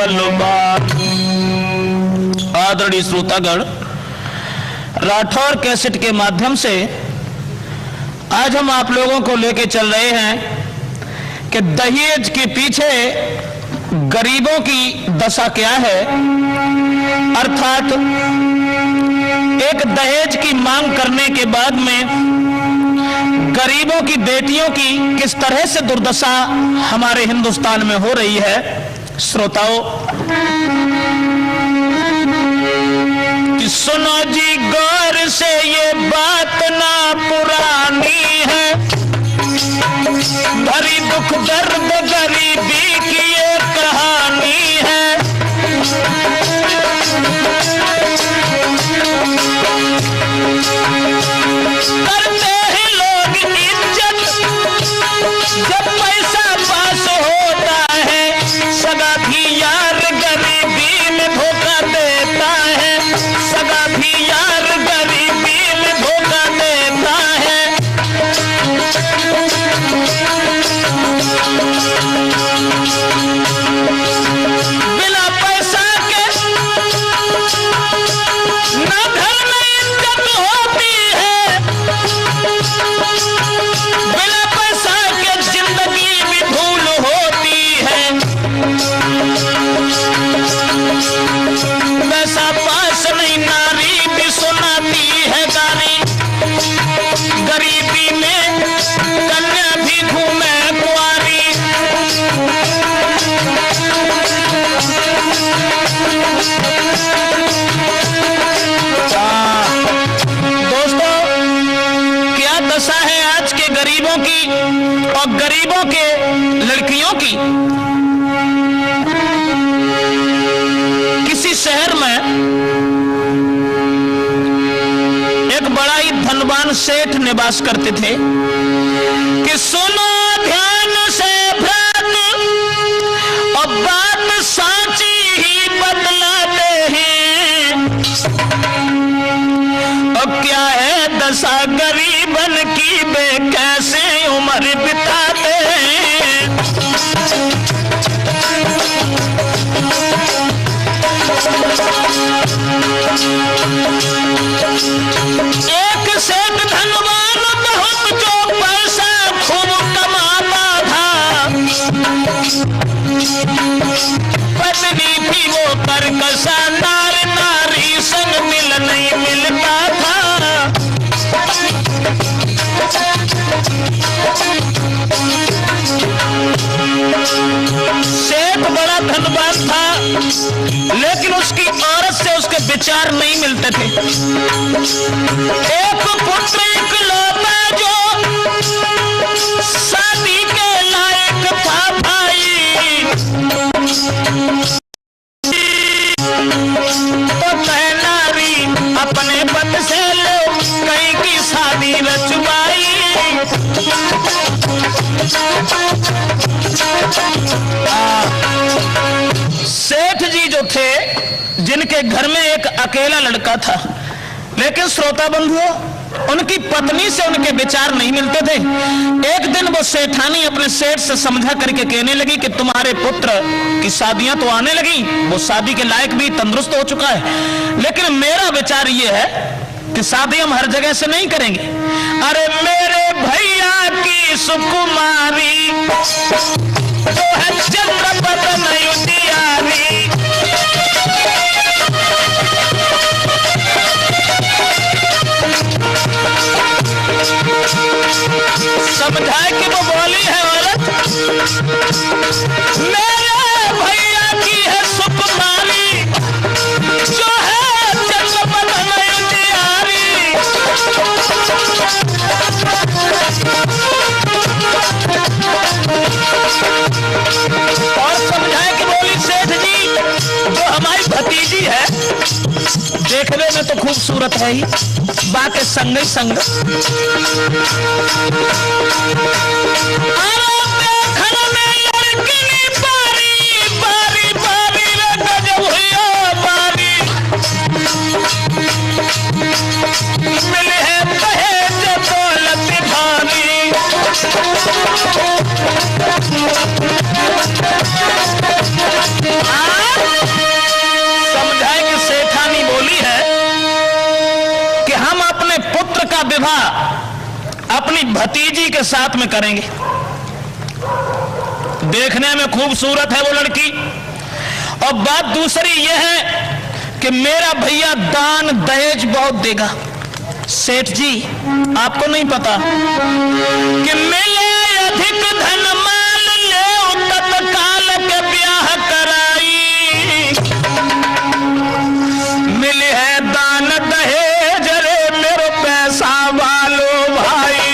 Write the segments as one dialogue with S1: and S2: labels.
S1: बात। आदरणीय श्रोतागण, राठौर कैसेट के माध्यम से आज हम आप लोगों को लेके चल रहे हैं कि दहेज के पीछे गरीबों की दशा क्या है, अर्थात एक दहेज की मांग करने के बाद में गरीबों की बेटियों की किस तरह से दुर्दशा हमारे हिंदुस्तान में हो रही है। श्रोताओं, कि सुनो जी गौर से, ये बात ना पुरानी है, भरी दुख दर्द गरीबी की ये कहानी है। करते हैं लोग इज्जत जब पैसा पास होता है, सगा भी यार गरीबी में धोखा देता है, सगा भी यार गरीबी में धोखा देता है। बिना पैसा के ना घर में इज्जत होती है, बिना पैसा के जिंदगी भी भूल होती है। पैसा पास नहीं नारी भी सुनाती है गारी, गरीबी में कन्या भी घूमे कुंवारी। दोस्तों, क्या दशा है आज के गरीबों की और गरीबों के लड़कियों की। किसी शहर में एक बड़ा ही धनवान सेठ निवास करते थे। कि सुनो ध्यान से भ्रात, और बात साची ही बतलाते हैं। और क्या है दशा गरीबन की, वे कैसे उम्र बिताते हैं। एक सेठ धनवान बहुत, जो पैसा खूब कमाता था, पत्नी भी वो करकशा, नारी संग मिल नहीं मिलता था। सेठ बड़ा धनवान था, लेकिन उसकी औरत से उसके विचार नहीं मिलते थे। एक पुत्र इकलौता जो शादी के लायक था भाई, तो नारी अपने पति से लो कहीं की शादी रचवाई। सेठ जी जो थे, जिनके घर में एक अकेला लड़का था, लेकिन श्रोता बंधुओं, उनकी पत्नी से उनके विचार नहीं मिलते थे। एक दिन वो सेठानी अपने सेठ से समझा करके कहने लगी कि तुम्हारे पुत्र की शादियां तो आने लगी, वो शादी के लायक भी तंदुरुस्त हो चुका है, लेकिन मेरा विचार ये है कि शादी हम हर जगह से नहीं करेंगे। अरे मेरे भैया की सुकुमारी तो है चंद्रपत नयुतियारी, समझाए कि वो बोली है औरत, मेरे भैया की है सुकुमारी जो है चंद्रपत नयुतियारी। और समझाए कि बोली सेठ जी, जो हमारी भतीजी है, देखने में तो खूबसूरत है ही, बाकी संग ही संग। मिले है दहेज दौलत भारी, अपने पुत्र का विवाह अपनी भतीजी के साथ में करेंगे। देखने में खूबसूरत है वो लड़की, और बात दूसरी यह है कि मेरा भैया दान दहेज बहुत देगा। सेठ जी, आपको नहीं पता कि मिले अधिक धन माल ले तत्काल के ब्याह कराई, मिले है दान दहेज रे मेरो पैसा वालो भाई।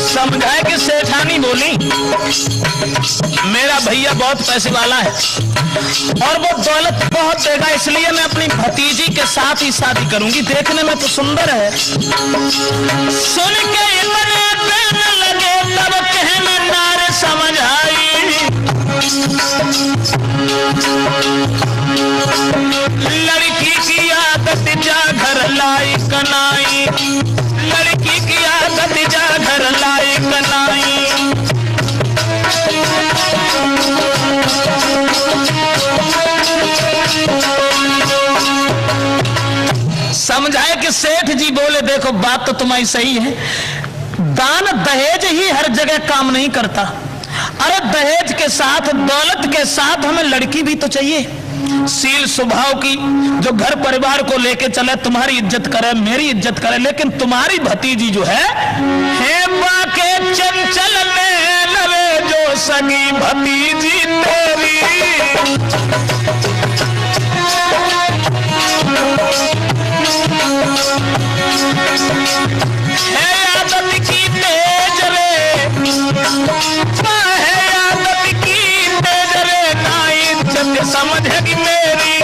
S1: समझाए कि सेठानी बोली मेरा भैया बहुत पैसे वाला है और वो दौलत बहुत देगा, इसलिए मैं अपनी भतीजी के साथ ही शादी करूंगी। देखने में तो सुंदर है। सुन के इतने प्रेम लगे तब कहने नारे समझ आई, लड़की की आदत जा घर लाई कनाई, लड़की की आदत जा घर लाई कनाई। समझाए कि सेठ जी बोले देखो बात तो तुम्हारी सही है, दान दहेज ही हर जगह काम नहीं करता। अरे दहेज के साथ, दौलत के साथ हमें लड़की भी तो चाहिए, शील स्वभाव की, जो घर परिवार को लेके चले, तुम्हारी इज्जत करे, मेरी इज्जत करे। लेकिन तुम्हारी भतीजी जो है बाके चंचल में लवे जो सगी भतीजी तेरी, है आदत की तेज रे, है आदत की तेज रे, ना इज्जत समझेगी मेरी।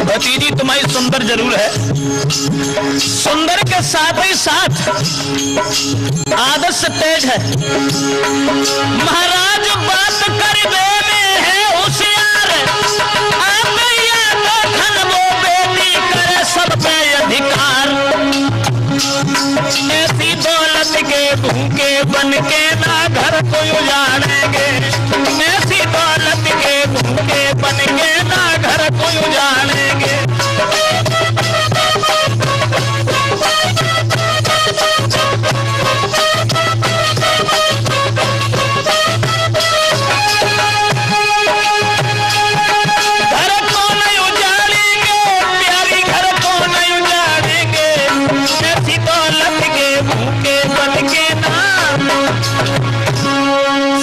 S1: भतीजी तुम्हारी सुंदर जरूर है, सुंदर के साथ ही साथ आदत से तेज है। महाराज बात करने में है होशियार, आप या तो धन वो बेटी करे सब पे अधिकार। ऐसी दौलत के भूखे बन के ना घर को उजाड़ेंगे, ऐसी दौलत के भूखे बन के ना घर को उजाड़ेंगे।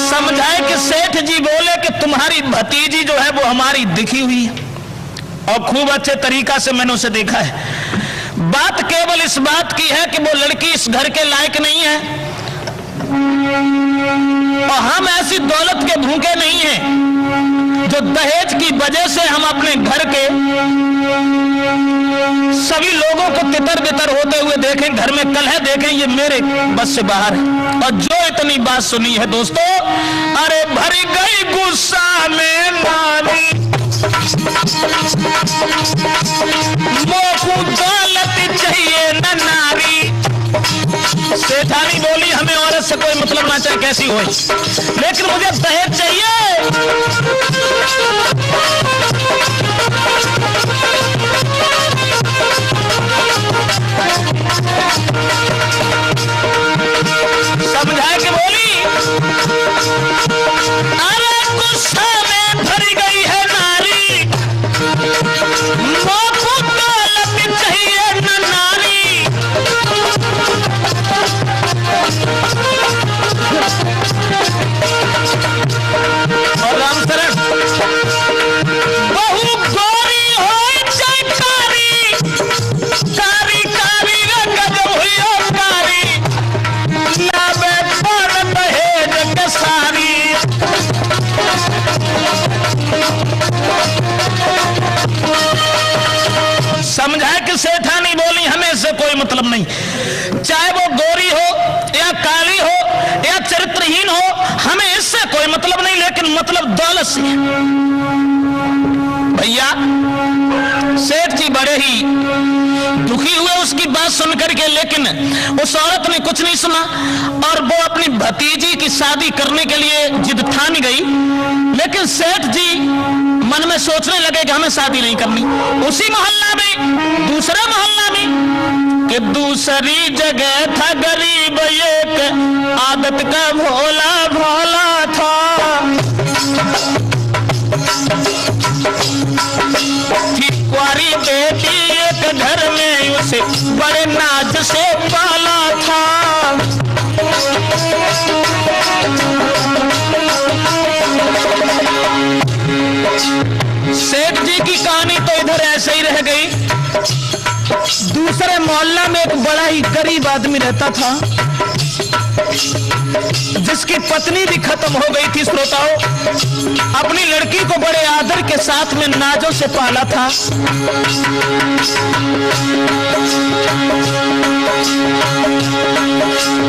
S1: समझाए कि सेठ जी बोले कि तुम्हारी भतीजी जो है वो हमारी दिखी हुई है और खूब अच्छे तरीका से मैंने उसे देखा है। बात केवल इस बात की है कि वो लड़की इस घर के लायक नहीं है और हम ऐसी दौलत के भूखे नहीं हैं जो दहेज की वजह से हम अपने घर के सभी लोगों को तितर बितर होते हुए देखें, घर में कलह देखें, ये मेरे बस से बाहर है। और जो इतनी बात सुनी है दोस्तों, अरे भर गई गुस्सा में नारी, मोकू दौलत चाहिए न नारी। सेठानी बोली हमें औरत से कोई मतलब ना चाहे कैसी हो, लेकिन मुझे दहेज चाहिए। समझाए कि बोली अरे गुस्सा में भर गई है नारी, मोकू दौलत चाहिए न नारी। और राम शरण बहु गोरी हो चाहे कारी, कारी कारी रे गजब हुई हो कारी, लावे पर दहेज के सारी। समझाए कि सेठानी बोली हमें इससे कोई मतलब नहीं, चाहे वो गोरी हो या काली हो या चरित्रहीन हो, हमें इससे कोई मतलब नहीं, लेकिन मतलब दौलत से। भैया सेठ जी बड़े ही दुखी हुए उसकी बात सुनकर के, लेकिन उस औरत ने कुछ नहीं सुना और वो अपनी भतीजी की शादी करने के लिए जिद ठान गई। लेकिन सेठ जी मन में सोचने लगे कि हमें शादी नहीं करनी। उसी मोहल्ला में, दूसरे मोहल्ला में कि दूसरी जगह था गरीब एक आदत का भोला भोला था। थी कुंवारी बेटी एक घर में, उसे बड़े नाज से पाला था। सेठ जी की कहानी तो इधर ऐसे ही रह गई। दूसरे मोहल्ला में एक बड़ा ही गरीब आदमी रहता था, जिसकी पत्नी भी खत्म हो गई थी। श्रोताओं, अपनी लड़की को बड़े आदर के साथ में नाजों से पाला था।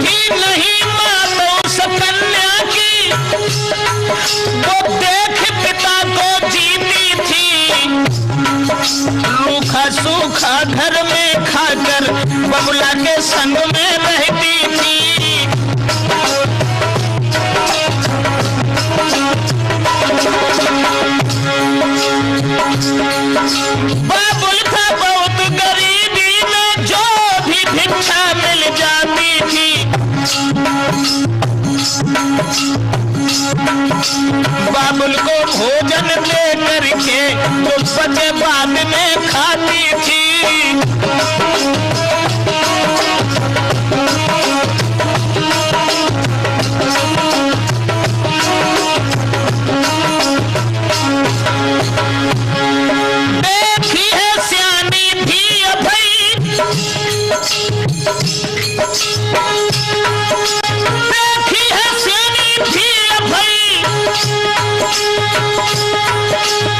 S1: कि नहीं मां तो उस कन्या की, वो देख पिता को जीती थी। रूखा सूखा घर में खाकर बबुला के संग में रहती थी। बाबुल था बहुत गरीबी में, जो भी भिक्षा मिल जाती थी। बाबुल को भोजन दे करके तो बचे बाद में खाती थी। देखी है सियानी भी अभई, देखी है सियानी भी अभई,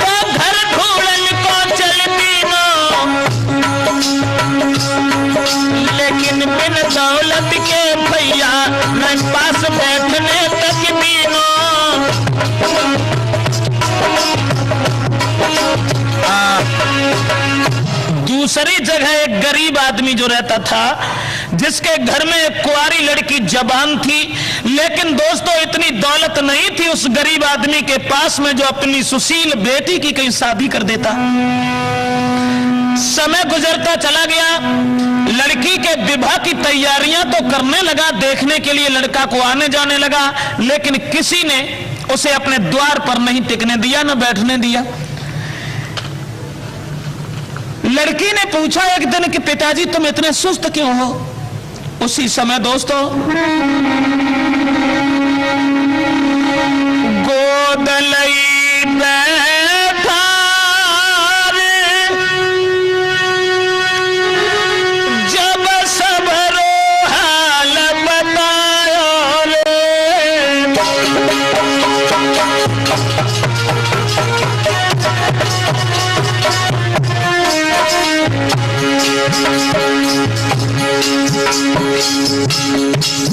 S1: तो घर ढूंढन को चलती नो। लेकिन बिन दौलत के भैया न पास बैठने तक दीनो। दूसरी जगह एक गरीब आदमी जो रहता था, जिसके घर में एक कुंवारी लड़की जवान थी। लेकिन दोस्तों, इतनी दौलत नहीं थी उस गरीब आदमी के पास में जो अपनी सुशील बेटी की कहीं शादी कर देता। समय गुजरता चला गया, लड़की के विवाह की तैयारियां तो करने लगा, देखने के लिए लड़का को आने जाने लगा। लेकिन किसी ने उसे अपने द्वार पर नहीं टिकने दिया, न बैठने दिया। लड़की ने पूछा एक दिन कि पिताजी तुम इतने सुस्त क्यों हो? उसी समय दोस्तों गोद लई बैठा जब सबरो हाल बतायो रे।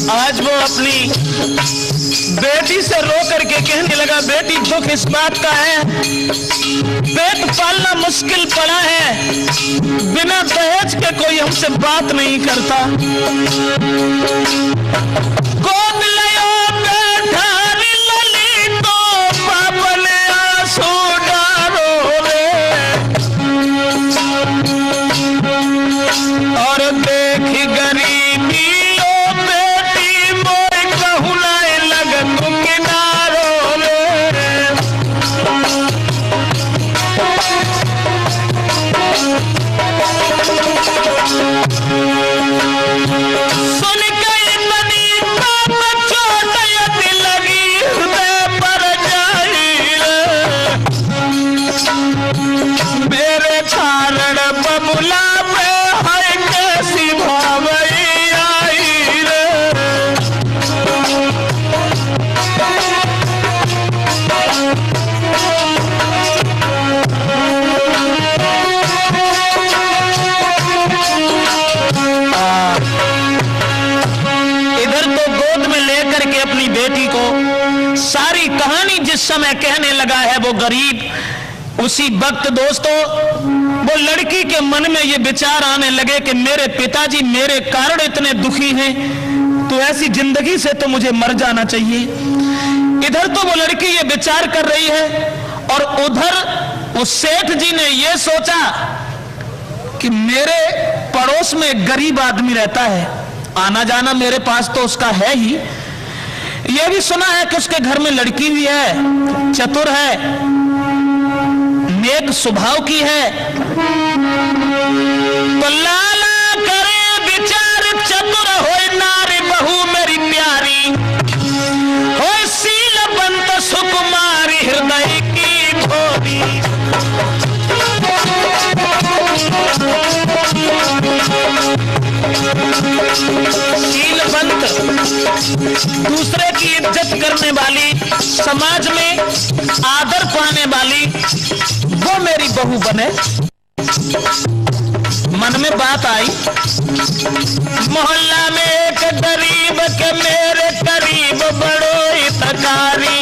S1: आज वो अपनी बेटी से रो करके कहने लगा, बेटी दुख इस बात का है, पेट पालना मुश्किल पड़ा है, बिना दहेज के कोई हमसे बात नहीं करता। गोद लियो बैठा लली तो बाप ने आंसू डालो रे। और देख गरीबी समय कहने लगा है वो गरीब उसी वक्त दोस्तों वो लड़की के मन में ये विचार आने लगे कि मेरे पिताजी मेरे कारण इतने दुखी हैं, तो ऐसी जिंदगी से तो मुझे मर जाना चाहिए। इधर तो वो लड़की ये विचार कर रही है और उधर उस सेठ जी ने ये सोचा कि मेरे पड़ोस में एक गरीब आदमी रहता है, आना जाना मेरे पास तो उसका है ही, ये भी सुना है कि उसके घर में लड़की भी है, चतुर है, नेक स्वभाव की है, तो लाला करे विचार चतुर होए नारी बहू मेरी प्यारी, होए शीलवंत सुकुमारी हृदय की भोरी। शीलवंत, दूसरे की इज्जत करने वाली, समाज में आदर पाने वाली, वो मेरी बहू बने। मन में बात आई, मोहल्ला में एक गरीब के मेरे करीब बड़ो हितकारी,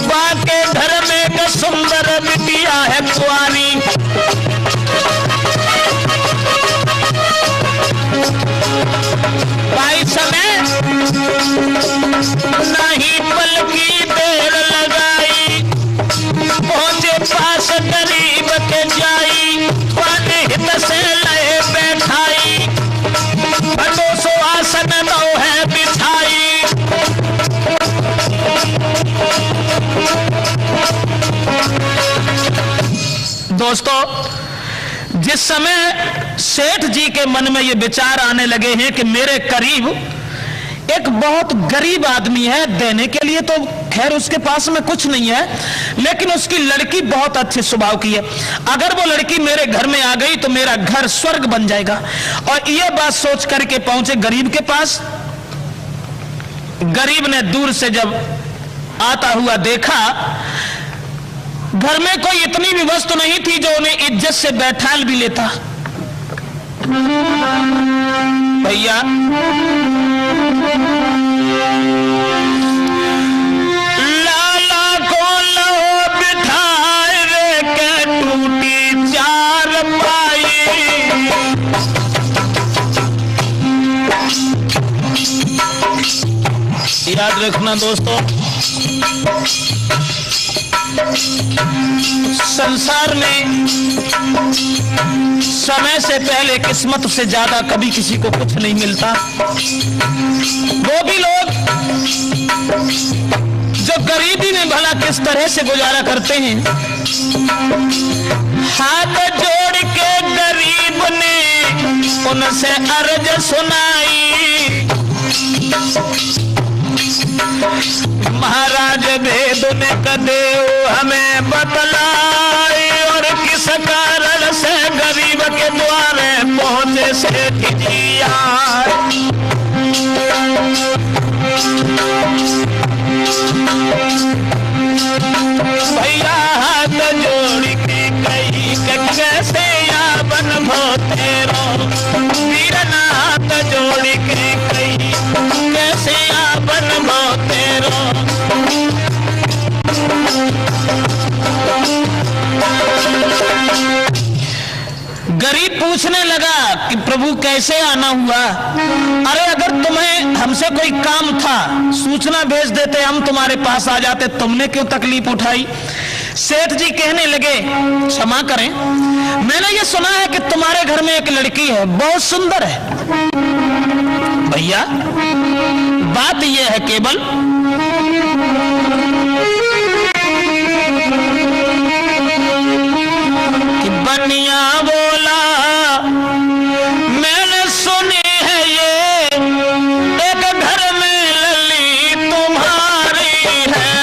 S1: बाके घर में एक सुंदर बिटिया है कुंवारी, भाई समय नहीं पल की देर लगाई, पहुंचे पास गरीब के जाई, पाने हित से लए बैठाई, बड़ो सो आसन नो है बिछाई। दोस्तों, जिस समय सेठ जी के मन में ये विचार आने लगे हैं कि मेरे करीब एक बहुत गरीब आदमी है, देने के लिए तो खैर उसके पास में कुछ नहीं है, लेकिन उसकी लड़की बहुत अच्छे स्वभाव की है, अगर वो लड़की मेरे घर में आ गई तो मेरा घर स्वर्ग बन जाएगा। और ये बात सोच करके पहुंचे गरीब के पास। गरीब ने दूर से जब आता हुआ देखा, घर में कोई इतनी भी वस्तु नहीं थी जो उन्हें इज्जत से बैठाल भी लेता। भैया लाला को लो बिठाए रे के टूटी चार पाई, याद रखना दोस्तों, संसार में समय से पहले किस्मत से ज्यादा कभी किसी को कुछ नहीं मिलता। वो भी लोग जो गरीबी में भला किस तरह से गुजारा करते हैं। हाथ जोड़ के गरीब ने उनसे अर्ज सुनाई, महाराज भेद ने कदे हमें बतलाई, और किस कारण से गरीब के द्वारे पहुंचे सेठ जी यार। भैया हाथ जोड़ के कही कैसे या बन भोतेरो, वीरना हाथ जोड़ के कही कैसे या बन भोतेरो। गरीब पूछने लगा कि प्रभु कैसे आना हुआ? अरे अगर तुम्हें हमसे कोई काम था, सूचना भेज देते, हम तुम्हारे पास आ जाते, तुमने क्यों तकलीफ उठाई? सेठ जी कहने लगे, क्षमा करें, मैंने ये सुना है कि तुम्हारे घर में एक लड़की है, बहुत सुंदर है। भैया बात यह है केवल कि बनिया बोला मैंने सुनी है ये एक घर में लली तुम्हारी है।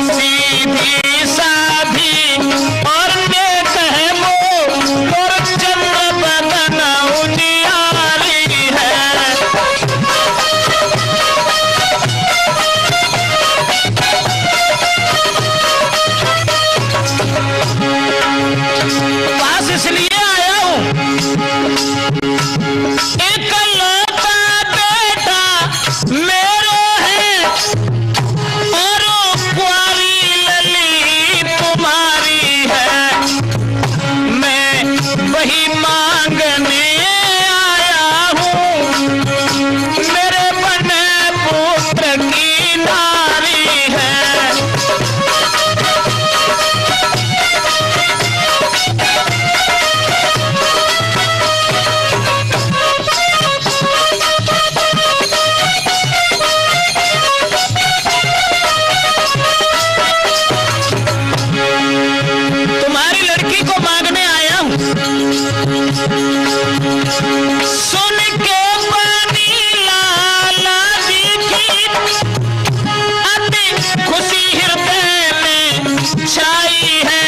S1: सीधी साधी और नेक है सुन के बनी लाला जी की अति खुशी हृदय में छाई है।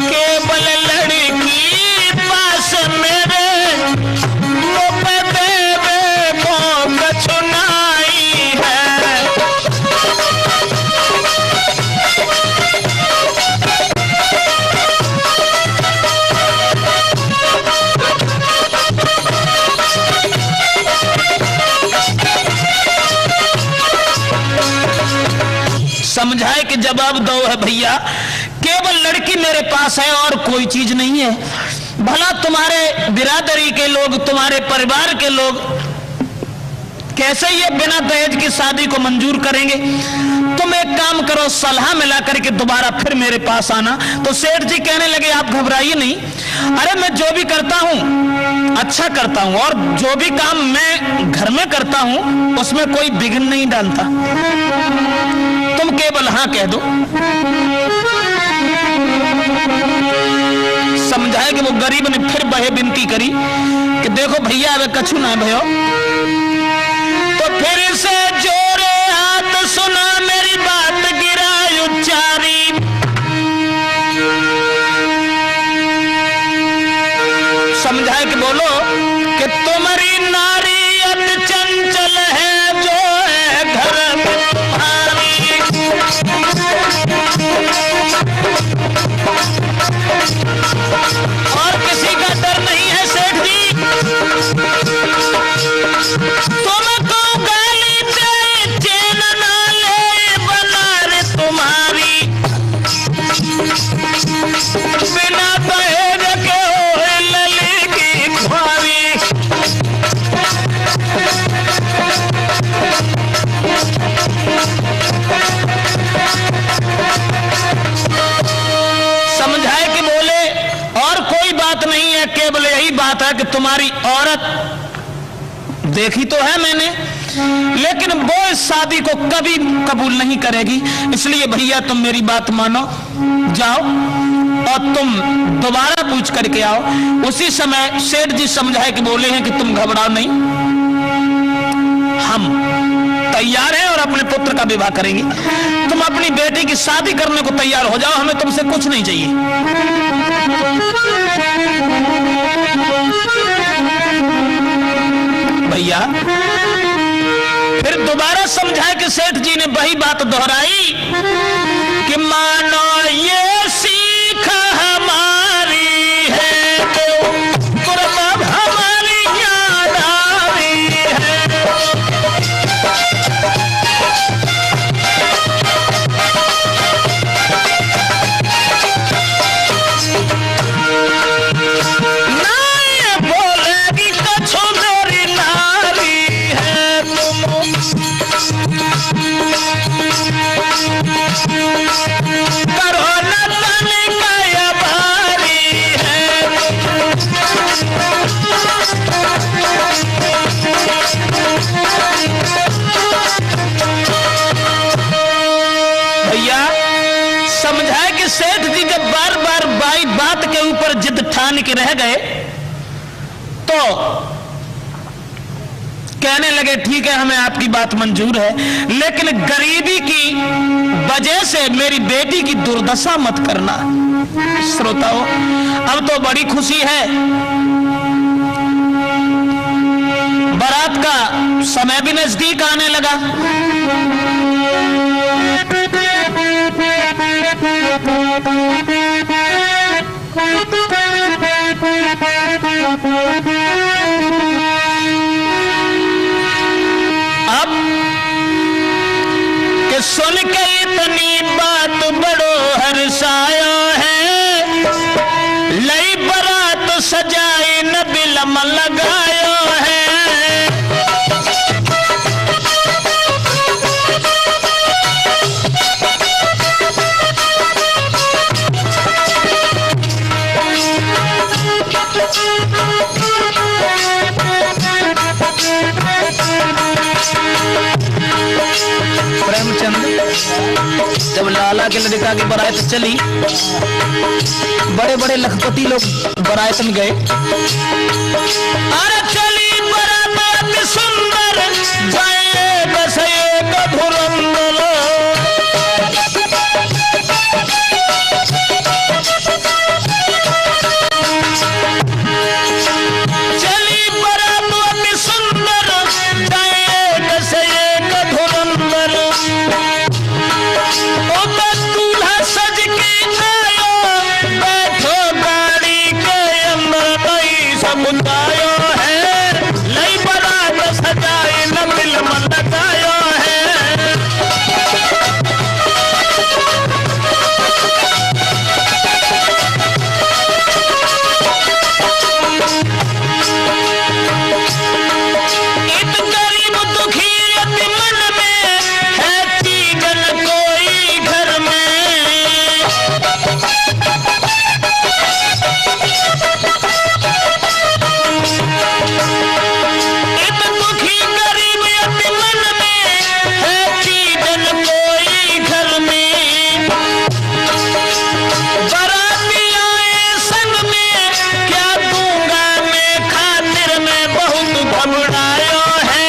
S1: केवल लड़की पास मेरे मुँह पे देवे मोह छुनाई है। समझाए कि जवाब दो है भैया, केवल लड़की मेरे पास है और कोई चीज नहीं है। भला तुम्हारे बिरादरी के लोग, तुम्हारे परिवार के लोग कैसे ये बिना दहेज की शादी को मंजूर करेंगे? तुम एक काम करो, सलाह मिला करके दोबारा फिर मेरे पास आना। तो सेठ जी कहने लगे आप घबराइए नहीं, अरे मैं जो भी करता हूं अच्छा करता हूं और जो भी काम मैं घर में करता हूं उसमें कोई विघ्न नहीं डालता, तुम केवल हाँ कह दो। समझाए कि वो गरीब ने फिर बहे विनती करी कि देखो भैया अब कछु ना भयो। तो फिर से जोरे हाथ सुना मेरी बात गिराई उच्चारी। समझाए कि बोलो कि तुम्हारी नारी अति चंचल है जो है घर में तुम्हारी। और किसी का डर नहीं है सेठ जी, तुमको गाली दे चैन ना ले बना रे तुम्हारी। बिना दहेज के होए लली की खुआरी। समझाए कि बोले और कोई बात नहीं है, केवल यही बात है कि तुम्हारी औरत देखी तो है मैंने, लेकिन वो इस शादी को कभी कबूल नहीं करेगी। इसलिए भैया तुम मेरी बात मानो, जाओ और तुम दोबारा पूछ करके आओ। उसी समय सेठ जी समझाए कि बोले हैं कि तुम घबराओ नहीं, हम तैयार हैं और अपने पुत्र का विवाह करेंगे। तुम अपनी बेटी की शादी करने को तैयार हो जाओ, हमें तुमसे कुछ नहीं चाहिए। भैया फिर दोबारा समझाए कि सेठ जी ने वही बात दोहराई कि मानो ये सीख हमारी है तो कुर्बान हमारी याद आवी है। सेठ जी जब बार बार बात के ऊपर जिद ठान के रह गए तो कहने लगे ठीक है हमें आपकी बात मंजूर है, लेकिन गरीबी की वजह से मेरी बेटी की दुर्दशा मत करना। श्रोताओ अब तो बड़ी खुशी है, बारात का समय भी नजदीक आने लगा। अब कि सुन के इतनी बात बड़ो हर्षाया है, लई बारात सजाई न बिलम लगायो है। प्रेमचंद जब लाला के लड़का की बारात चली। बड़े बड़े लखपति लोग बारात में गए। अरे चली बारात अति सुंदर, जाए बस एक धुरंधर। चली बारात अति सुंदर, जाए बस एक धुरंधर। ओ दूल्हा सज के आयो, बैठो गाड़ी के अंदर। नहीं समुदायो है, लई बारात सजाए न मिल मन लगायो है। इत गरीब दुखी अति मन में, है चीजन कोई घर में। इत दुखी गरीब अति मन में, है चीजन कोई घर में। बाराती आए संग में, क्या दूंगा मैं खातिर में। बहुत घबरायो है,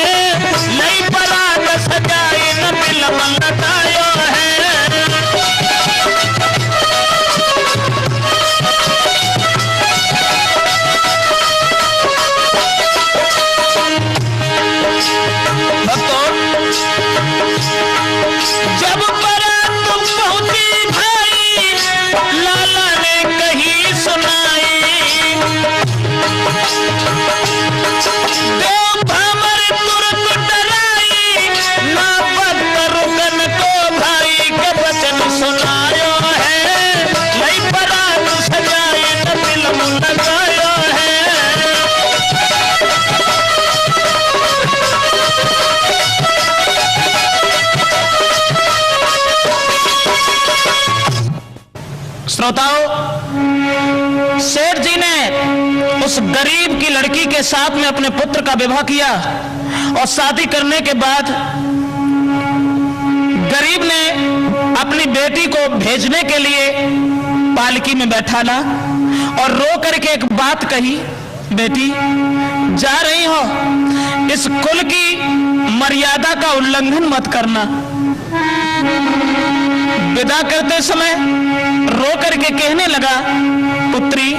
S1: नई बारात सजाए न मिल मन लगायो है। भक्तों, जब बारात पहुंची भाई, लाला ने कही सुनाई। देव भमर तुरंत डराई, ना पत्थर रुकन को भाई के वचन सुनायो है। नई बारात सजाए न दिल मुन लगायो है। श्रोताओं, सेठ जी ने उस गरीब की लड़की के साथ में अपने पुत्र का विवाह किया और शादी करने के बाद गरीब ने अपनी बेटी को भेजने के लिए पालकी में बैठाला और रो करके एक बात कही, बेटी जा रही हो, इस कुल की मर्यादा का उल्लंघन मत करना। विदा करते समय रो करके कहने लगा, पुत्री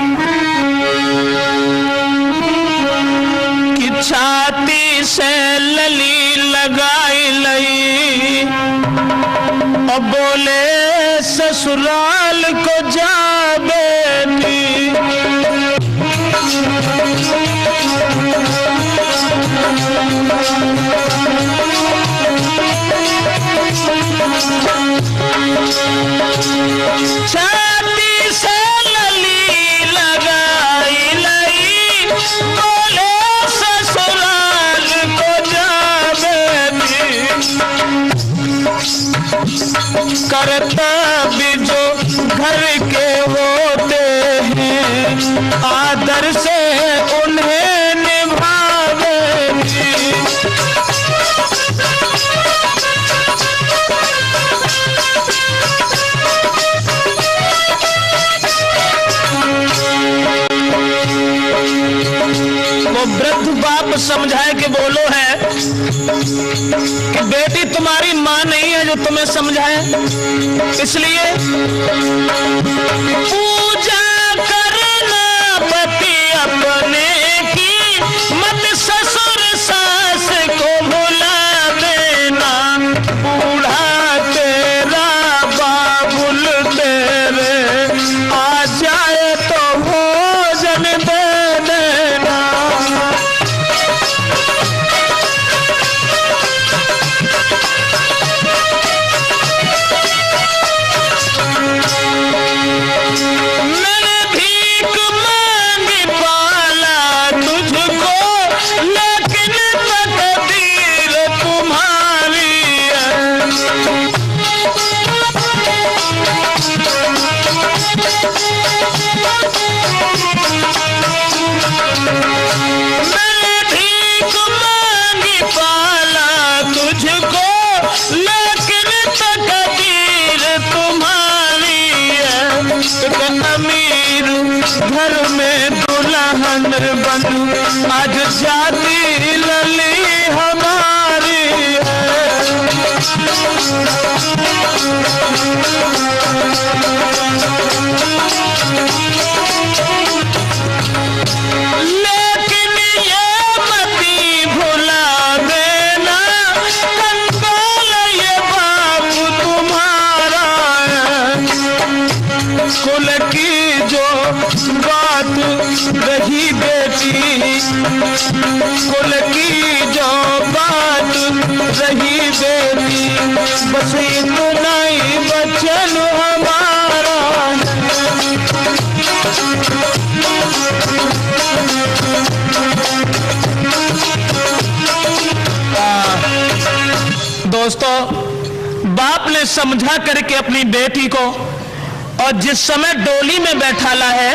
S1: कि छाती से लली लगाई लई और बोले ससुराल को जा बेटी। छाती से लली लगाई लई, बोले ससुराल को जा बेटी। कर्तव्य जो घर के होते हैं, आदर से उन्हें निभावेंगी। वो वृद्ध बाप समझाए कि बोलो है कि बेटी तुम्हारी मां नहीं है जो तुम्हें समझाए, इसलिए पूजा करना पति अपने की, मत ससुर सास को भुला देना। बूढ़ा तेरा बाबुल तेरे आ जाए तो भोजन दे देना। मेरे दुल्हन बनू आज जाती लली हमारी लेकिन ये मती भुला देना कंट्रोल ये बाबू तुम्हारा कुल की जो बात रही बेटी कुल की जो बात रही बेटी बस इतना ही बचन हमारा दोस्तों, बाप ने समझा करके अपनी बेटी को और जिस समय डोली में बैठाला है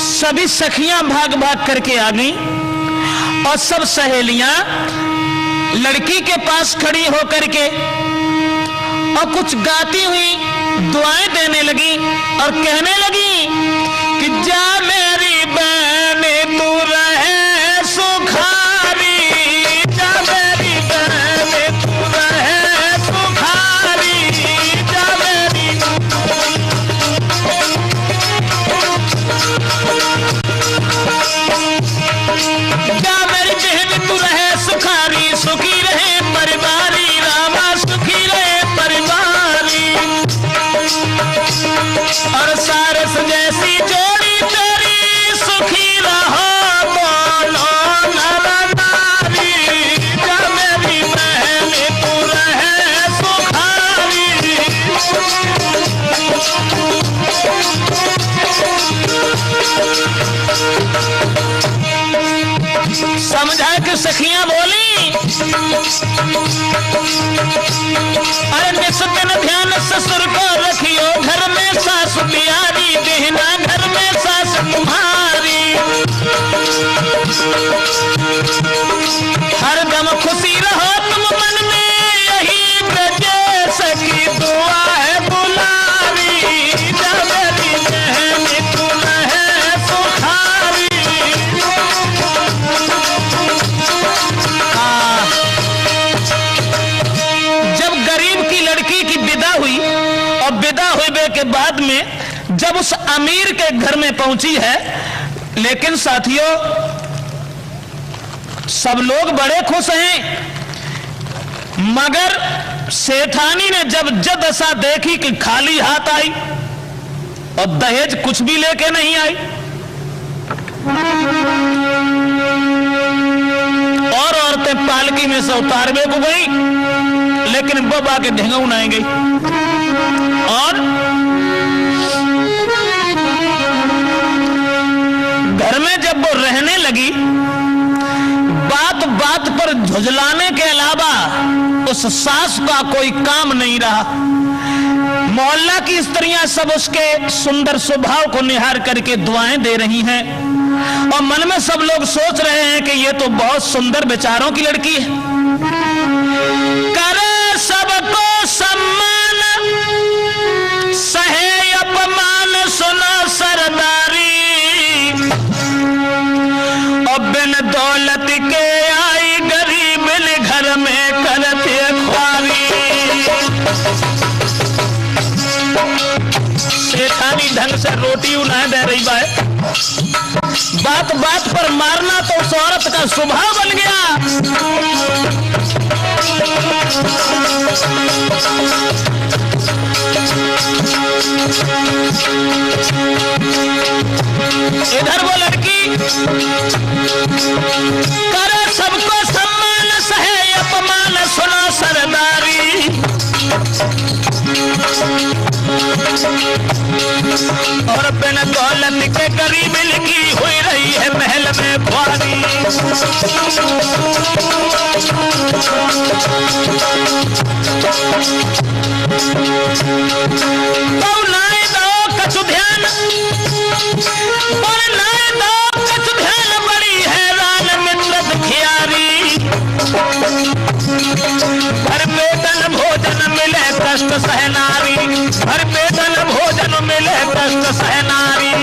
S1: सभी सखियां भाग भाग करके आ गई और सब सहेलियां लड़की के पास खड़ी होकर के और कुछ गाती हुई दुआएं देने लगी और कहने लगी कि जा मेरी बहन तू रहे सुखारी जा मेरी बहन तू रहे सुखारी जा मेरी बहन तू रहे सुखारी सुखी रहे परिवारी रामा सुखी रहे परिवारी और सारस जैसी जोड़ी तेरी सुखी रहो बोलो नर नारी जा मेरी बहन तू रहे सुखारी समझा कि सखियां बोली अरे निस दिन ध्यान ससुर को रखियो घर में सास प्यारी बहना घर में सास तुम्हारी हरदम खुशी रहो तुम मन में यही ब्रजे सखी दुआ है बुलारी जा मेरी बहन तू रहे सुखारी जब गरीब की लड़की की विदा हुई और विदा हुए के बाद में जब उस अमीर के घर में पहुंची है, लेकिन साथियों सब लोग बड़े खुश हैं, मगर सेठानी ने जब दशा देखी कि खाली हाथ आई और दहेज कुछ भी लेके नहीं आई और औरतें पालकी में से उतारवे को गई, लेकिन बबा के ढेंगा उनाई गई और घर में जब वो रहने लगी बात बात पर झुझलाने के अलावा उस सास का कोई काम नहीं रहा। मोहल्ला की स्त्रियां सब उसके सुंदर स्वभाव को निहार करके दुआएं दे रही हैं और मन में सब लोग सोच रहे हैं कि ये तो बहुत सुंदर विचारों की लड़की है। करे सबको सम्मान सहे अपमान सुनो सरदारी और बिन दौलत के आई गरीब घर में करते ख्वारी। सेठानी ढंग से रोटी उन्हें दे रही है, बात बात पर मारना तो उस औरत का स्वभाव बन गया। इधर वो लड़की करे सबको सम्मान सहे अपमान सुनो सरदारी और बिन दौलत के गरीब लिखी हुई रही है महल में ख्वारी। तो नाए दो कछु ध्यान और नाए दो कछु ध्यान बड़ी हैरान मित्र दुखियारी। भर पेटन भोजन मिले कष्ट सहनारी, भर पेटन भोजन मिले कष्ट सहनारी।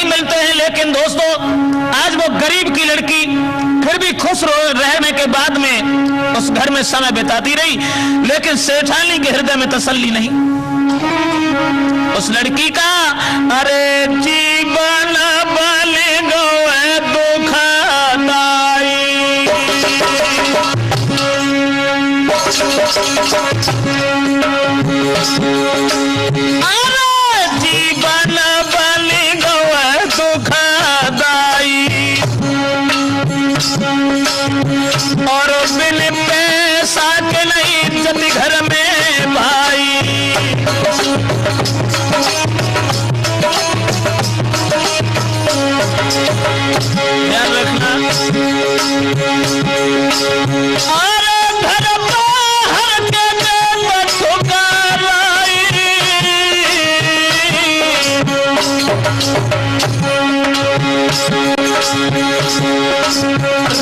S1: नहीं मिलते हैं, लेकिन दोस्तों आज वो गरीब की लड़की फिर भी खुश रहने के बाद में उस घर में समय बिताती रही, लेकिन सेठानी के हृदय में तसल्ली नहीं। उस लड़की का अरे जीवन बन गए दुखदाई, अरे जीवन बन गए दुखदाई, और बिन पैसा के नहीं इज्जत घर में भाई। ध्यान रखना, अरे घर बाहर के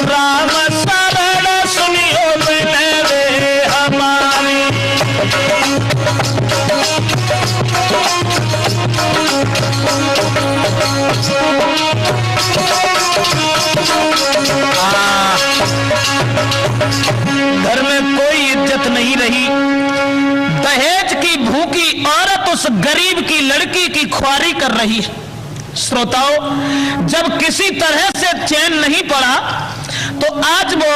S1: राम शरण सुनियो मैंने रे हमारी, घर में कोई इज्जत नहीं रही। दहेज की भूखी औरत उस गरीब की लड़की की ख्वारी कर रही है। श्रोताओं, जब किसी तरह से चैन नहीं पड़ा तो आज वो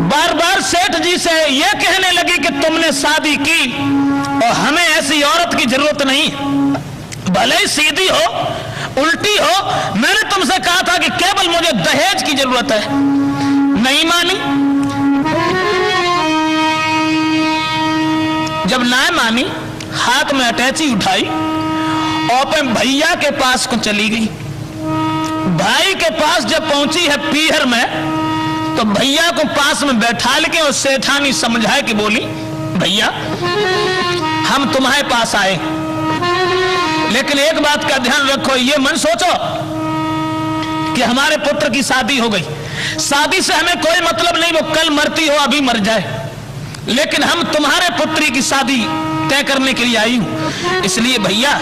S1: बार बार सेठ जी से यह कहने लगी कि तुमने शादी की और हमें ऐसी औरत की जरूरत नहीं, भले ही सीधी हो उल्टी हो, मैंने तुमसे कहा था कि केवल मुझे दहेज की जरूरत है। नहीं मानी। जब ना मानी, हाथ में अटैची उठाई और अपने भैया के पास को चली गई। भाई के पास जब पहुंची है पीहर में, तो भैया को पास में बैठा के और सेठानी समझाए कि बोली, भैया हम तुम्हारे पास आए, लेकिन एक बात का ध्यान रखो, ये मन सोचो कि हमारे पुत्र की शादी हो गई, शादी से हमें कोई मतलब नहीं, वो कल मरती हो अभी मर जाए, लेकिन हम तुम्हारे पुत्री की शादी तय करने के लिए आई हूं। इसलिए भैया,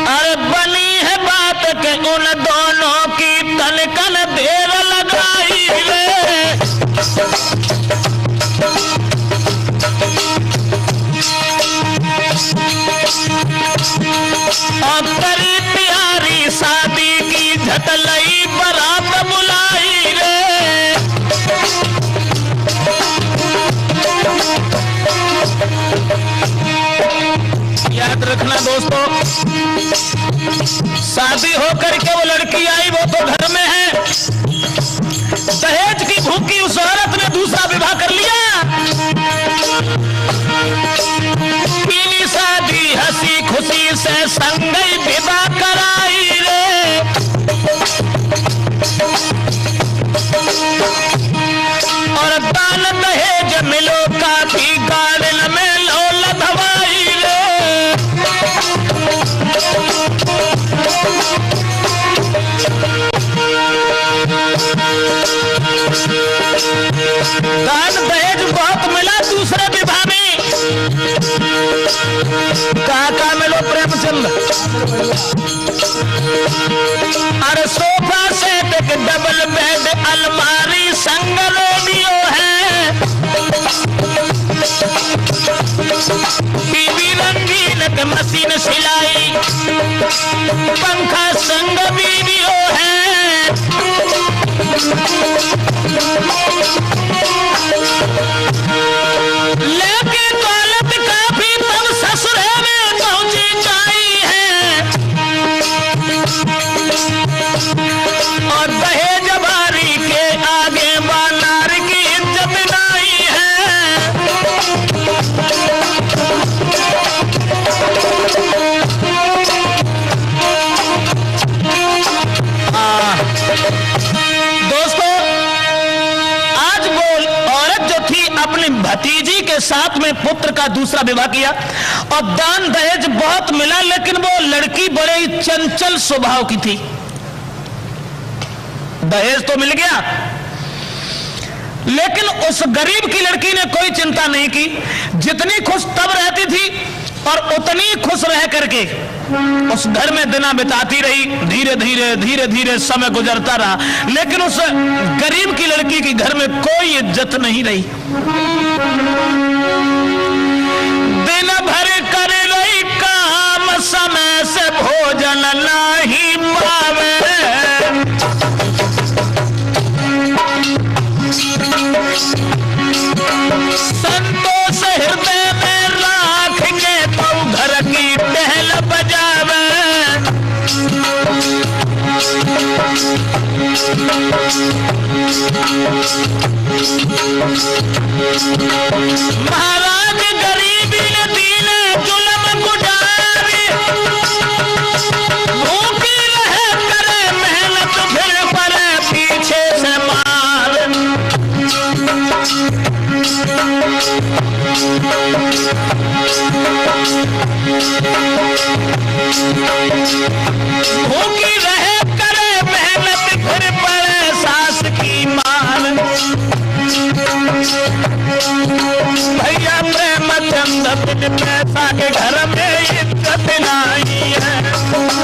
S1: अरे बनी है बात के उन दोनों की तनकन देर लगाई रे, और करी प्यारी शादी की झटलई बरात बुलाई रे। याद रखना दोस्तों, शादी होकर के वो लड़की आई, वो तो घर में है, दहेज की भूखी उस औरत ने दूसरा विवाह कर लिया। पीली शादी हंसी खुशी से संगई विवाह कराई रे, और दान दहेज मिलो काफी गार्डन में लो लधवाई रे। दान दहेज बहुत मिला दूसरे विवाह में। काका मिलो प्रेमचंद, अरे सोफा सेट के डबल बेड अलमारी संग रेडियो है, टीवी रंगीन के मशीन सिलाई, पंखा संग वीडियो है। लेकिन दौलत काफी तब ससुरे में पहुंची जाई है, और दहेज बारी के आगे बानार की इज्जत नहीं है। दोस्तों, आज वो औरत जो थी अपनी भतीजी के साथ में पुत्र का दूसरा विवाह किया और दान दहेज बहुत मिला, लेकिन वो लड़की बड़े ही चंचल स्वभाव की थी। दहेज तो मिल गया, लेकिन उस गरीब की लड़की ने कोई चिंता नहीं की। जितनी खुश तब रहती थी और उतनी खुश रह करके उस घर में दिना बिताती रही। धीरे धीरे धीरे धीरे समय गुजरता रहा, लेकिन उस गरीब की लड़की के घर में कोई इज्जत नहीं रही। दिन भर कर रही काम, समय से भोजन नहीं पावे। संतोष हृदय में राख के तो घर की पहल बजावे। महाराज गरीबी ने दीन जुल्म गुजारी, भूखी रहे करे मेहनत फिर पड़े पीछे से मार। भूखी रहे करे मेहनत फिर पड़े सास की मार। भैया प्रेमचंद बिन पैसा के घर में इज्जत नहीं है।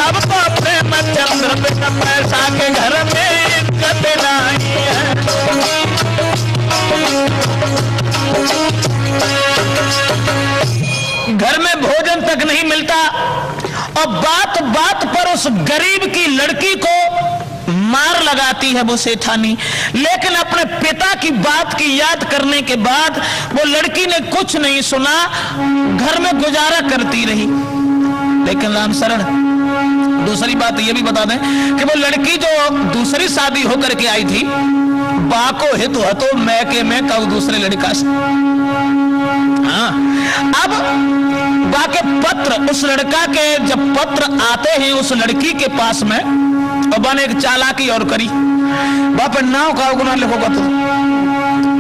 S1: अब तो प्रेमचंद बिन पैसा के घर में इज्जत नहीं है। घर में भोजन तक नहीं मिलता और बात बात पर उस गरीब की लड़की को मार लगाती है वो सेठानी। लेकिन अपने पिता की बात की याद करने के बाद वो लड़की ने कुछ नहीं सुना, घर में गुजारा करती रही। लेकिन राम शरण दूसरी बात ये भी बता दें कि वो लड़की जो दूसरी शादी होकर के आई थी, बाको हित हतो मैके में कब दूसरे लड़का से। हाँ, अब बाके पत्र उस लड़का के जब पत्र आते हैं उस लड़की के पास में, और बने एक चालाकी और करी। बाप नाव का गुना लिखोगा तो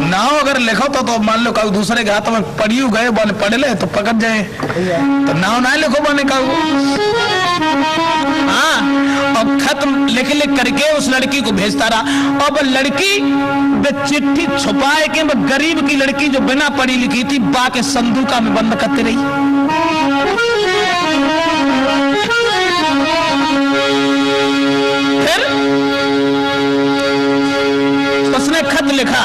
S1: नाव अगर लिखो तो मान लो का दूसरे के हाथ में पड़ियो गए बने पढ़ ले तो पकड़ जाए, तो नाव ना लिखो बने का। हाँ, और खत लिख लिख करके उस लड़की को भेजता रहा। और लड़की चिट्ठी छुपाए के गरीब की लड़की जो बिना पढ़ी लिखी थी बा के संदूका में बंद करती रही। फिर उसने खत लिखा,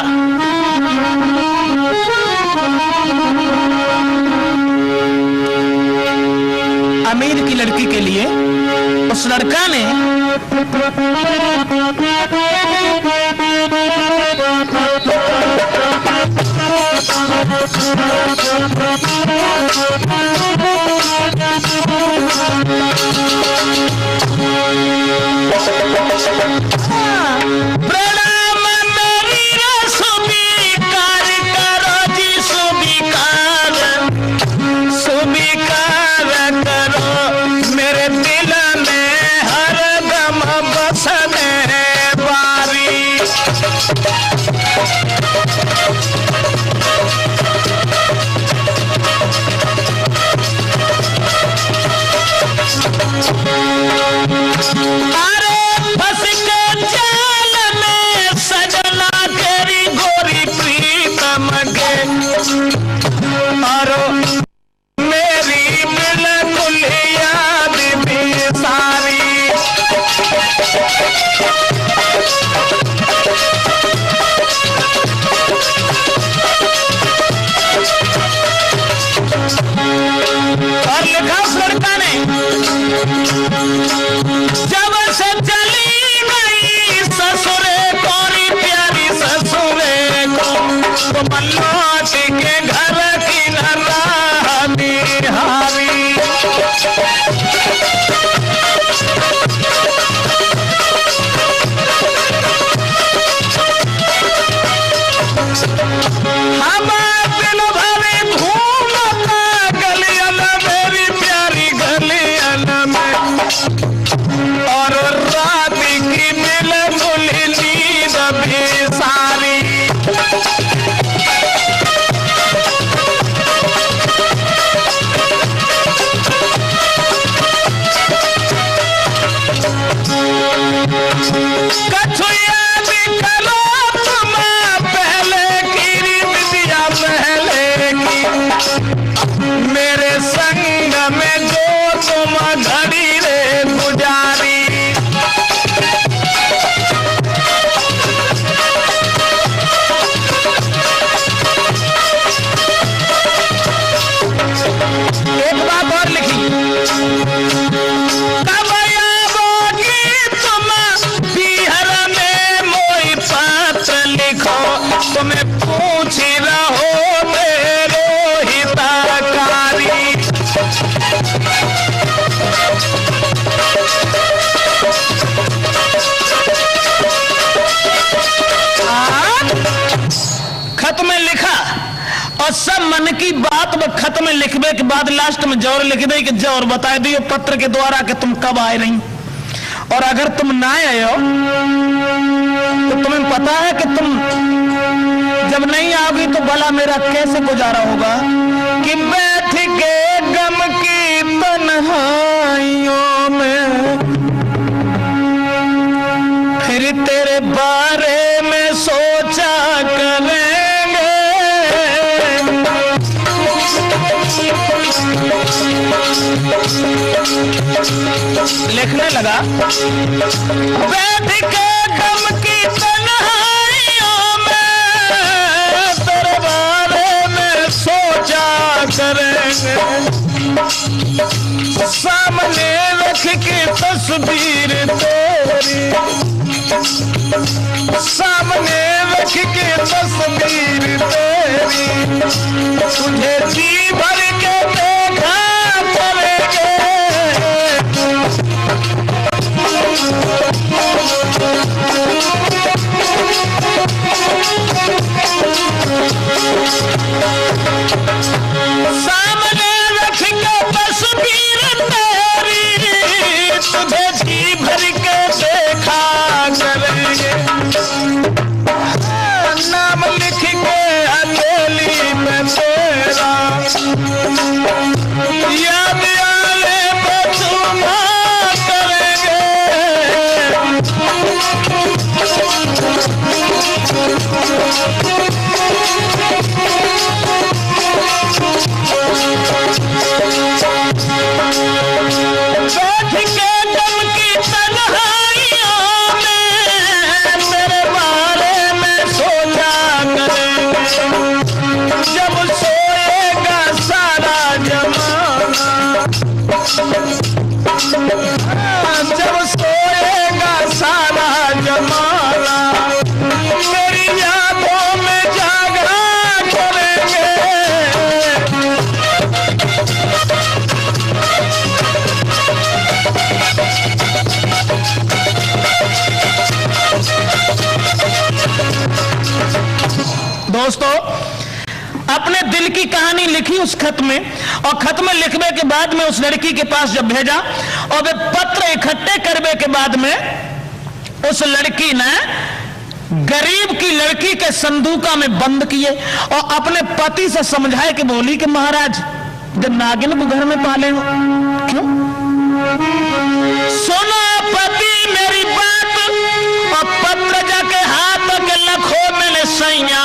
S1: अमीर की लड़की के लिए। उस लड़का ने प्रणाम मेरी सुबीकार करो जी, सुबीकार सुबीकार करो मेरे दिल में हर दम बसने वाली। अरे फंस के जाल में सजना तेरी गोरी प्रीतम के, और मेरी बिल्कुल याद भी सारी। और लिखा उस लड़का ने, जब से चली गई ससुरे कोरी प्यारी ससुरे को, तो मन लौट के घर की नारी हारी। हम दिल भरे घूमता गलियन मेरी प्यारी गलियन में, और रात की बिल्कुल नींद भी सारी। कछु याद करो तुम पहले की रीत दिया पहले की, मेरे संग और सब मन की बात में खत में लिखने के बाद लास्ट में जौर लिख दे कि जौर बता दियो पत्र के द्वारा कि तुम कब आए नहीं, और अगर तुम ना आए हो तो तुम्हें पता है कि तुम जब नहीं आओगी तो भला मेरा कैसे गुजारा होगा। कि बैठ के गम की तन्हाइयों में फिर तेरे बारे में सोचा करेंगे। लिखने लगा, बैठ के गम की तन्हाइयों में तेरे बारे में सोचा करेंगे। सामने रख के तस्वीर तेरी, सामने रख के तस्वीर तेरी, तुझे जी भर के देखा करेंगे। सामने रख के तस्वीर तेरी, तुझे जी भर के देखा करेंगे। नाम लिख के हथेली में तेरा, याद आने पे चूमा करेंगे। बैठ के गम की तन्हाइयों में तेरे बारे में सोचा करेंगे। जब सोएगा सारा जमाना, जब सोएगा सारा जमाना, तेरी यादों में जागरा करेंगे। दोस्तों, अपने दिल की कहानी लिखी उस खत में, और खत में लिखने के बाद में उस लड़की के पास जब भेजा और वे पत्र इकट्ठे करने के बाद में उस लड़की ने गरीब की लड़की के संदूका में बंद किए और अपने पति से समझाए कि बोली कि महाराज जब नागिन को घर में पाले हो क्यों, सुनो पति मेरी बात, और पत्र जाके हाथ के लखो मैंने सैया।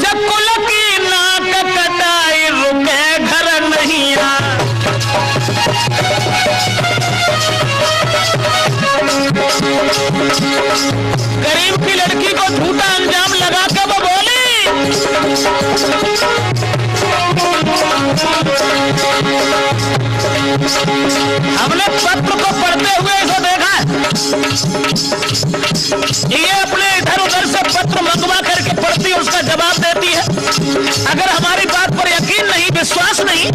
S1: जब कुल की नाक कटाई रुके घर नहीं आ, गरीब की लड़की को झूठा अंजाम लगा के वो बोली, हमने पत्र को पढ़ते हुए इसको देखा, ये अपने इधर उधर से पत्र मंगवा करके पढ़ती है, उसका जवाब देती है। अगर हमारी बात पर यकीन नहीं, विश्वास नहीं,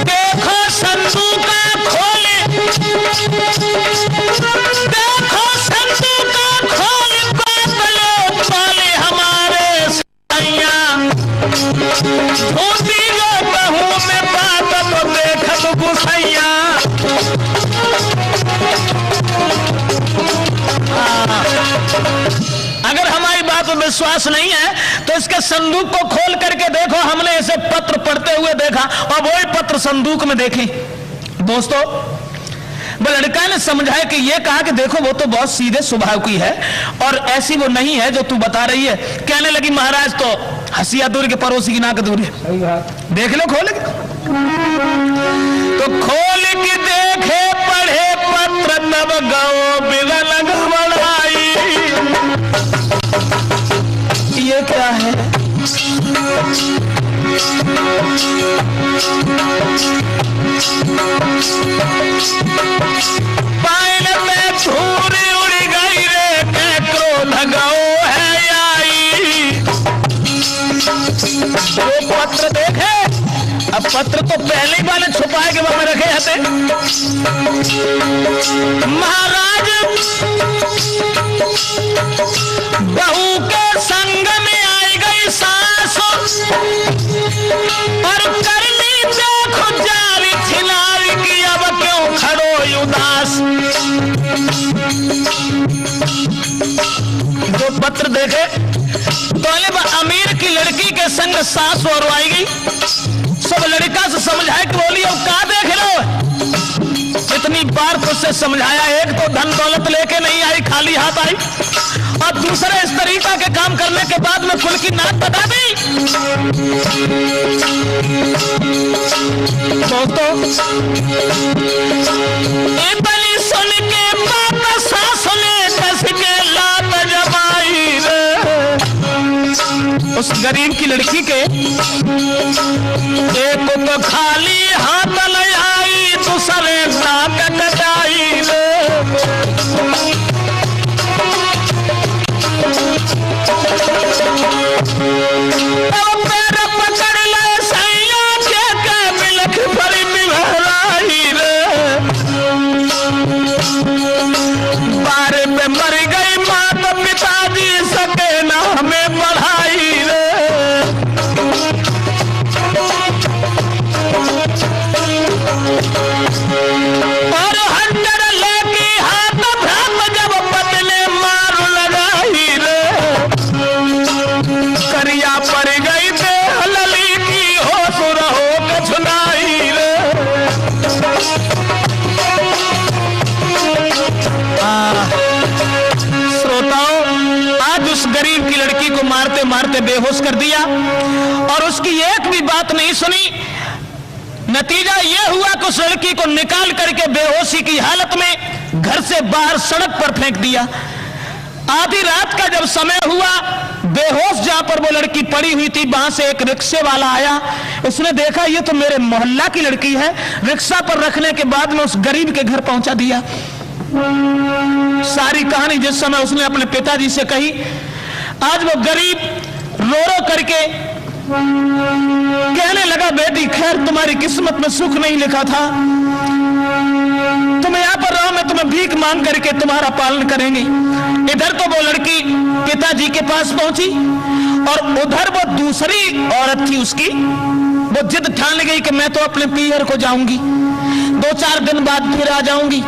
S1: देखो संदूका खोले, देखो संदूका खोल बातले पाले हमारे सैया। धोती लो बहू में बात तो देखत गुसैया। अगर हमारी बात पर विश्वास नहीं है तो इसके संदूक को खोल करके देखो, हमने इसे पत्र पढ़ते हुए देखा और वही पत्र संदूक में देखे। दोस्तों, वो लड़का ने समझाया कि ये कहा कि देखो वो तो बहुत सीधे स्वभाव की है और ऐसी वो नहीं है जो तू बता रही है। कहने लगी महाराज तो हंसिया दूर के पड़ोसी की नाक दूर है, देख लो खोल के। तो खोल के देखे पढ़े पत्र तब गौ बिगल घबराई। ये क्या है? पायल में धूल उड़ गई रे, कैको लगाओ है आई। वो पत्र देखे, अब पत्र तो पहले ही वाले छुपाए के वहां रखे हते। महाराज बहू के देखे तो अमीर की लड़की के संग सास और आई गई। सब लड़का से समझाए कि बोली अब का देख लो। इतनी बार तो उससे समझाया, एक तो धन दौलत लेके नहीं आई, खाली हाथ आई, और दूसरे इस तरीका के काम करने के बाद में कुल की नाक बता दी। दोस्तों इतनी सुन के बात सास ने कस के लात जमाई रे। उस गरीब की लड़की के एक तो खाली हाथ ले आई, दूसरे नाक कटाई रे। पैर पकड़ ले सैया के मिलक पर बिहराई रे। बारे पे मर गई माता पिताजी, सके ना हमें पढ़ाई रे। और हंडर लेके हाथ भ्रम जब बदले मारू लगाई रे। करिया पड़ गई देह लली की, हो सुर हो कछुनाई रे। श्रोताओं, आज उस गरीब की लड़की को मारते मारते बेहोश कर दिया और उसकी एक भी बात नहीं सुनी। नतीजा यह हुआ कि उस लड़की को निकाल करके बेहोशी की हालत में घर से बाहर सड़क पर फेंक दिया। आधी रात का जब समय हुआ, बेहोश जहां पर वो लड़की पड़ी हुई थी, वहां से एक रिक्शे वाला आया। उसने देखा ये तो मेरे मोहल्ला की लड़की है। रिक्शा पर रखने के बाद में उस गरीब के घर पहुंचा दिया। सारी कहानी जिस समय उसने अपने पिताजी से कही, आज वो गरीब रो रो करके कहने लगा, बेटी खैर तुम्हारी किस्मत में सुख नहीं लिखा था, तुम यहां पर रहो, मैं तुम्हें भीख मांग करके तुम्हारा पालन करेंगे। इधर तो वो लड़की पिताजी के पास पहुंची और उधर वो दूसरी औरत थी उसकी, वो जिद ठान गई कि मैं तो अपने पीहर को जाऊंगी, 2-4 दिन बाद फिर आ जाऊंगी।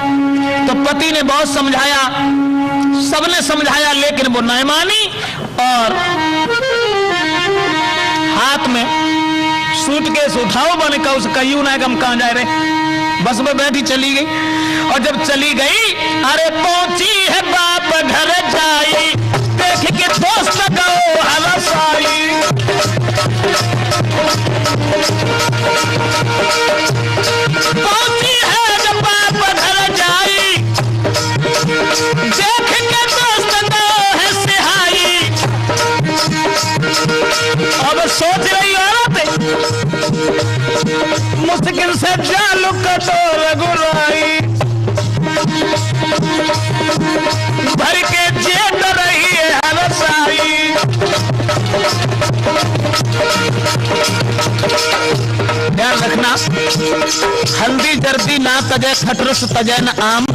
S1: तो पति ने बहुत समझाया, सबने समझाया, लेकिन वो नहीं मानी और हाथ में सूटकेस उठाओ बने का उसका यूं ना हम कहां जाए रहे, बस में बैठी चली गई। और जब चली गई, अरे पहुंची है बाप घर जाई, देख के दोस्त गो हलसाई। पहुंची है जब बाप घर जाई, देख के दोस्त गो है सिहाई। अब सोच रही औरत, मुश्किल से जालू कटोर गुराई, भर के जेब रही है हलसाई। ध्यान रखना, हल्दी जर्दी ना तजे, खटरस तजे न आम,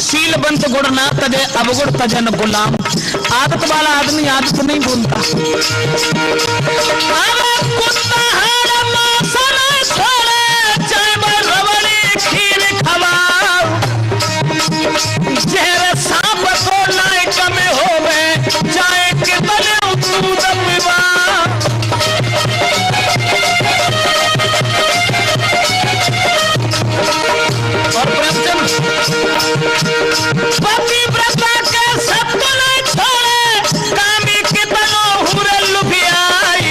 S1: शीलबंत गुड़ ना तजे, अवगुड़ तजे न गुलाम। आदत वाला आदमी आदत नहीं भूलता। कुत्ता चेहरे सांप को नाय कमे होवे, चाहे कितने उतूद पिवा। और पतिव्रता के सत्य नहीं छोड़े, कामी कितनो हुरे लुभियाई।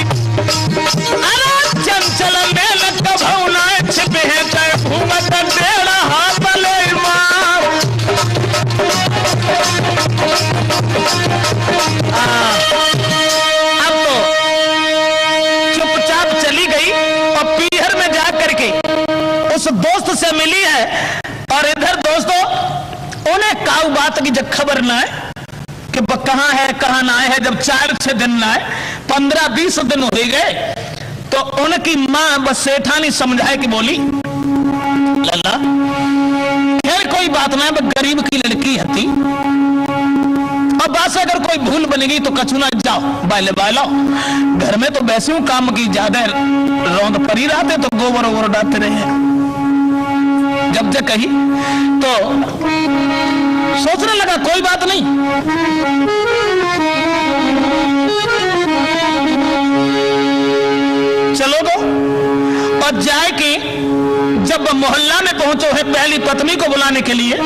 S1: अरे चंचल मेल कभौ नाय छिपे है, चाहे घूमत डेढ़ हाथ ले मार। अब तो चुपचाप चली गई और पीहर में जा करके उस दोस्त से मिली है। और इधर दोस्तों उन्हें काऊ बात की जब खबर ना है कि कहां है कहां ना है। जब 4-6 दिन ना है, 15-20 दिन हो गए, तो उनकी मां बस सेठानी समझाए कि बोली लल्ला खैर कोई बात ना है, गरीब की लड़की हती, अब बात अगर कोई भूल बनेगी तो कछुना जाओ बाले बालो, घर में तो वैसे हूं काम की ज्यादा रौंद पड़ी रहते तो गोबर वोबर डालते रहे। जब जब कही तो सोचने लगा कोई बात नहीं, बात जाए कि जब मोहल्ला में पहुंचो है पहली पत्नी को बुलाने के लिए,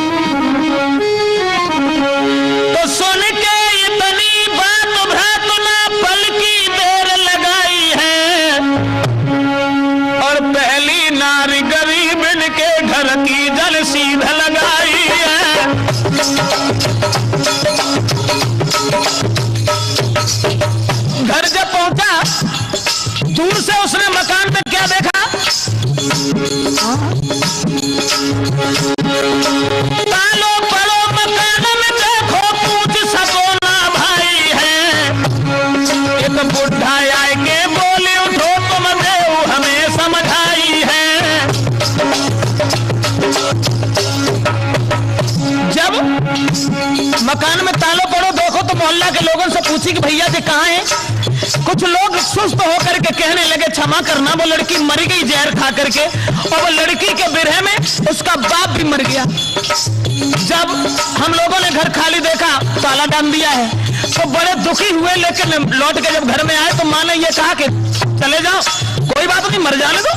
S1: तो सुन के इतनी बात भ्रात ना पल की देर लगाई है, और पहली नारी गरीबन के घर की जल सीधा लगाई है। घर जब पहुंचा, दूर से उसने मकान में क्या देखा? तालो पड़ो मकान में देखो, पूछ सको ना भाई है। एक बुढ़ा आए के बोले उठो तुम देव हमें समझाई है। जब मकान में तालो पड़ो देखो तो मोहल्ला के लोगों से पूछी कि भैया जी कहाँ हैं? कुछ लोग सुस्त होकर के कहने लगे क्षमा करना, वो लड़की मर गई जहर खा करके, और वो लड़की के बिरहे में उसका बाप भी मर गया। जब हम लोगों ने घर खाली देखा, ताला डाल दिया है, तो बड़े दुखी हुए, लेकिन लौट के जब घर में आए तो माँ ने ये कहा कि चले जाओ, कोई बात नहीं, मर जाने दो,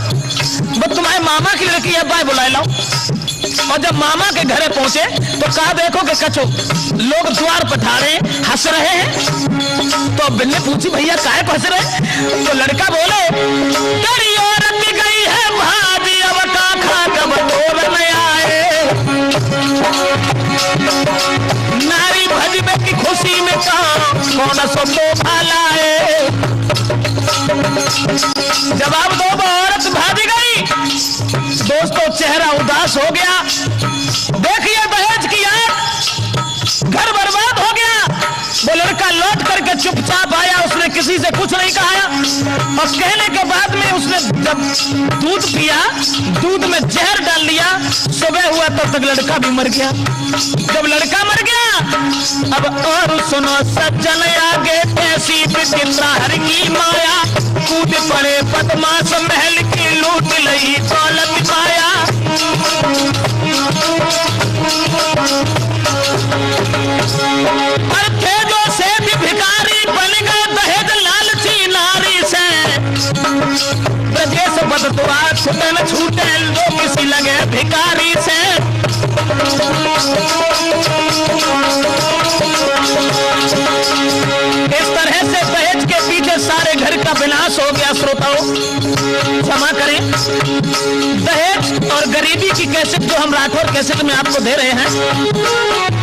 S1: वो तुम्हारे मामा की लड़की है, बाय बुलाए लाओ। और जब मामा के घरे पहुंचे तो कहा देखो कि कछो लोग द्वार पर ठाड़े हंस रहे हैं। तो बिन्ने पूछी भैया काहे हंस रहे? तो लड़का बोले तेरी औरत गई है भाजी, अब का खा कब तोड़ में आए। नारी भजबे की खुशी में कौन सो तो भाला है। जवाब दो, औरत भागी गई। दोस्तों चेहरा उदास हो गया। देखिए दहेज की आग, घर बर्बाद हो गया। वो लड़का लौट करके चुपचाप आया, उसने किसी से कुछ नहीं कहा, और कहने के बाद में उसने जब दूध पिया, दूध में जहर डाल दिया, सुबह हुआ तब तक लड़का भी मर गया। जब लड़का मर गया, अब और सुनो सज्जन आगे कैसी विचित्र हर की माया, कूद पड़े बदमाश महल की लूट लई दौलत पाया। और थे जो सेठ भिखारी बन गए दहेज लालची नारी से, ब्रजेश बददुआ छूटे न छूटे लो किसी लगे भिखारी से। इस तरह से दहेज के पीछे सारे घर का विनाश हो गया। श्रोताओं क्षमा करें, दहेज और गरीबी की कैसेट जो हम राठौर कैसेट में आपको दे रहे हैं,